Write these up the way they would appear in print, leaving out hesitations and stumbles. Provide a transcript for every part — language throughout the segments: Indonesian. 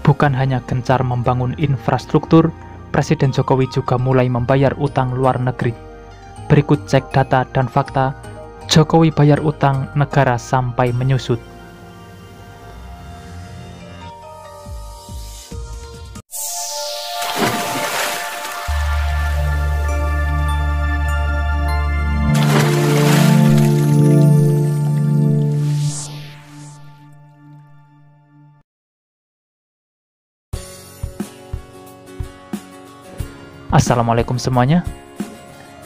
Bukan hanya gencar membangun infrastruktur, Presiden Jokowi juga mulai membayar utang luar negeri. Berikut cek data dan fakta, Jokowi bayar utang negara sampai menyusut. Assalamualaikum semuanya.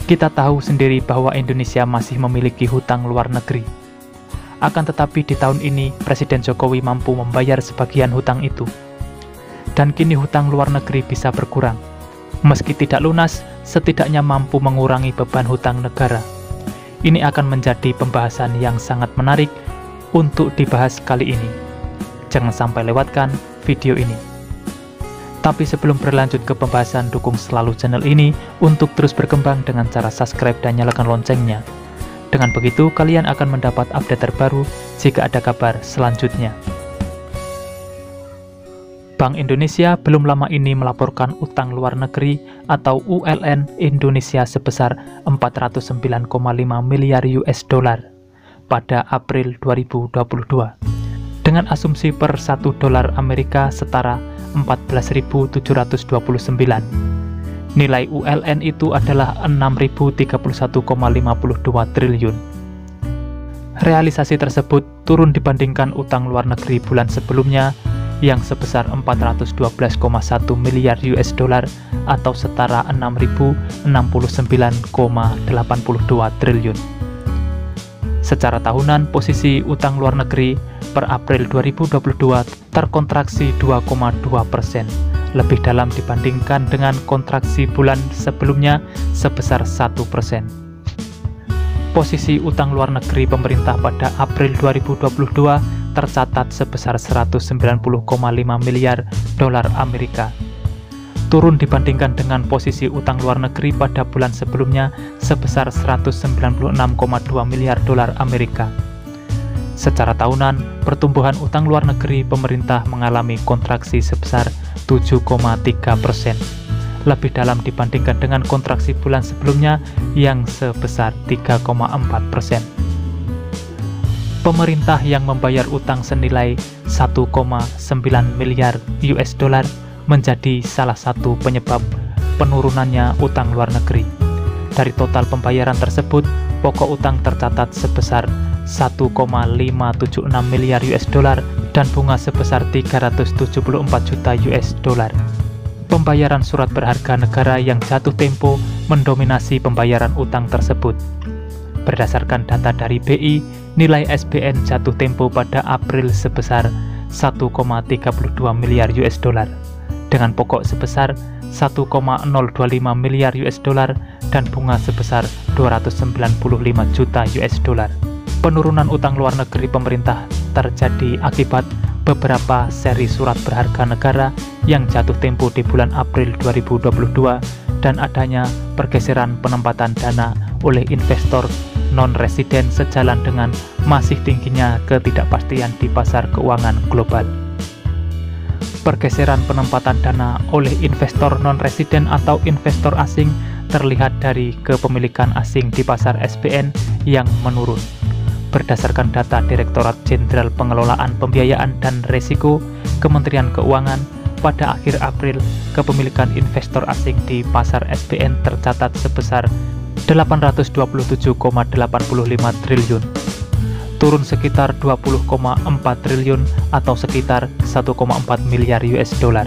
Kita tahu sendiri bahwa Indonesia masih memiliki hutang luar negeri. Akan tetapi di tahun ini, Presiden Jokowi mampu membayar sebagian hutang itu. Dan kini hutang luar negeri bisa berkurang. Meski tidak lunas, setidaknya mampu mengurangi beban hutang negara. Ini akan menjadi pembahasan yang sangat menarik untuk dibahas kali ini. Jangan sampai lewatkan video ini. Tapi sebelum berlanjut ke pembahasan, dukung selalu channel ini untuk terus berkembang dengan cara subscribe dan nyalakan loncengnya. Dengan begitu, kalian akan mendapat update terbaru jika ada kabar selanjutnya. Bank Indonesia belum lama ini melaporkan utang luar negeri atau ULN Indonesia sebesar 409,5 miliar US dollar pada April 2022. Dengan asumsi per 1 dolar Amerika setara 14.729. Nilai ULN itu adalah 6.031,52 triliun. Realisasi tersebut turun dibandingkan utang luar negeri bulan sebelumnya yang sebesar 412,1 miliar US dollar atau setara 6.069,82 triliun. Secara tahunan, posisi utang luar negeri per April 2022 terkontraksi 2,2%, lebih dalam dibandingkan dengan kontraksi bulan sebelumnya sebesar 1%. Posisi utang luar negeri pemerintah pada April 2022 tercatat sebesar 190,5 miliar dolar Amerika. Turun dibandingkan dengan posisi utang luar negeri pada bulan sebelumnya sebesar 196,2 miliar dolar Amerika. Secara tahunan, pertumbuhan utang luar negeri pemerintah mengalami kontraksi sebesar 7,3%, lebih dalam dibandingkan dengan kontraksi bulan sebelumnya yang sebesar 3,4%. Pemerintah yang membayar utang senilai 1,9 miliar US dollar menjadi salah satu penyebab penurunannya utang luar negeri. Dari total pembayaran tersebut, pokok utang tercatat sebesar 1,576 miliar US dollar dan bunga sebesar 374 juta US dollar. Pembayaran surat berharga negara yang jatuh tempo mendominasi pembayaran utang tersebut. Berdasarkan data dari BI, nilai SBN jatuh tempo pada April sebesar 1,32 miliar US dollar. Dengan pokok sebesar 1,025 miliar US dollar dan bunga sebesar 295 juta US dollar. Penurunan utang luar negeri pemerintah terjadi akibat beberapa seri surat berharga negara yang jatuh tempo di bulan April 2022 dan adanya pergeseran penempatan dana oleh investor non-residen sejalan dengan masih tingginya ketidakpastian di pasar keuangan global. Pergeseran penempatan dana oleh investor non-residen atau investor asing terlihat dari kepemilikan asing di pasar SBN yang menurun. Berdasarkan data Direktorat Jenderal Pengelolaan Pembiayaan dan Risiko Kementerian Keuangan, pada akhir April, kepemilikan investor asing di pasar SBN tercatat sebesar 827,85 triliun. Turun sekitar 20,4 triliun atau sekitar 1,4 miliar US dollar.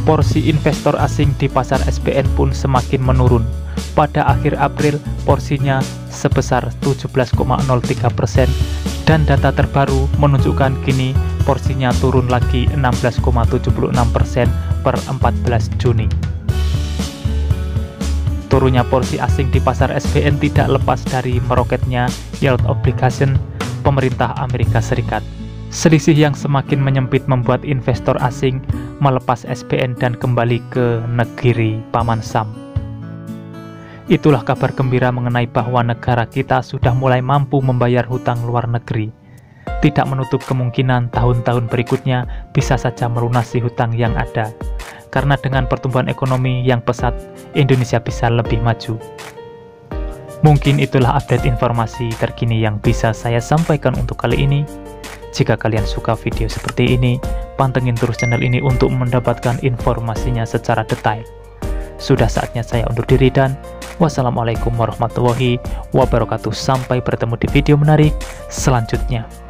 Porsi investor asing di pasar SBN pun semakin menurun. Pada akhir April, porsinya sebesar 17,03% dan data terbaru menunjukkan kini porsinya turun lagi 16,76% per 14 Juni. Turunnya porsi asing di pasar SBN tidak lepas dari meroketnya yield obligation pemerintah Amerika Serikat. Selisih yang semakin menyempit membuat investor asing melepas SBN dan kembali ke negeri Paman Sam. Itulah kabar gembira mengenai bahwa negara kita sudah mulai mampu membayar hutang luar negeri. tidak menutup kemungkinan tahun-tahun berikutnya bisa saja melunasi hutang yang ada. Karena dengan pertumbuhan ekonomi yang pesat, Indonesia bisa lebih maju. Mungkin itulah update informasi terkini yang bisa saya sampaikan untuk kali ini. Jika kalian suka video seperti ini, pantengin terus channel ini untuk mendapatkan informasinya secara detail. Sudah saatnya saya undur diri dan wassalamualaikum warahmatullahi wabarakatuh. Sampai bertemu di video menarik selanjutnya.